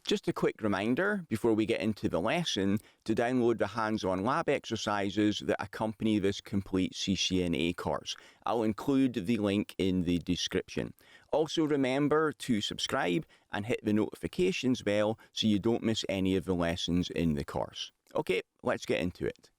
Just a quick reminder before we get into the lesson to download the hands-on lab exercises that accompany this complete CCNA course. I'll include the link in the description. Also remember to subscribe and hit the notifications bell so you don't miss any of the lessons in the course. Okay, let's get into it.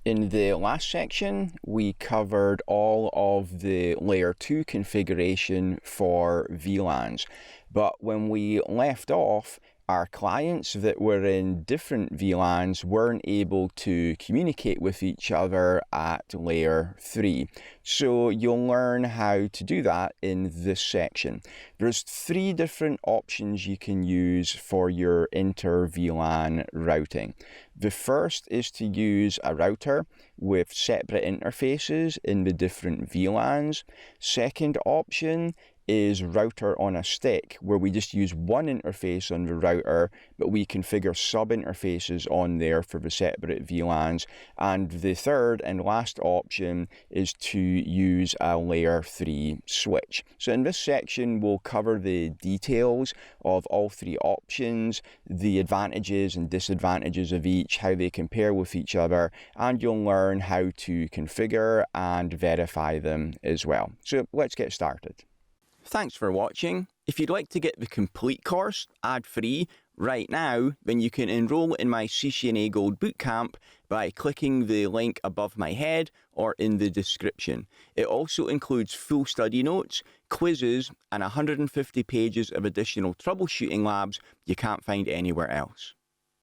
In the last section, we covered all of the layer 2 configuration for VLANs. But when we left off, our clients that were in different VLANs weren't able to communicate with each other at layer 3. So you'll learn how to do that in this section. There's 3 different options you can use for your Inter VLAN routing. The first is to use a router with separate interfaces in the different VLANs. Second option is router on a stick, where we just use one interface on the router, but we configure sub-interfaces on there for the separate VLANs. And the third and last option is to use a layer 3 switch. So in this section, we'll cover the details of all 3 options, the advantages and disadvantages of each, how they compare with each other, and you'll learn how to configure and verify them as well. So let's get started. Thanks for watching. If you'd like to get the complete course ad-free right now, then you can enroll in my CCNA Gold Bootcamp by clicking the link above my head or in the description. It also includes full study notes, quizzes, and 150 pages of additional troubleshooting labs you can't find anywhere else.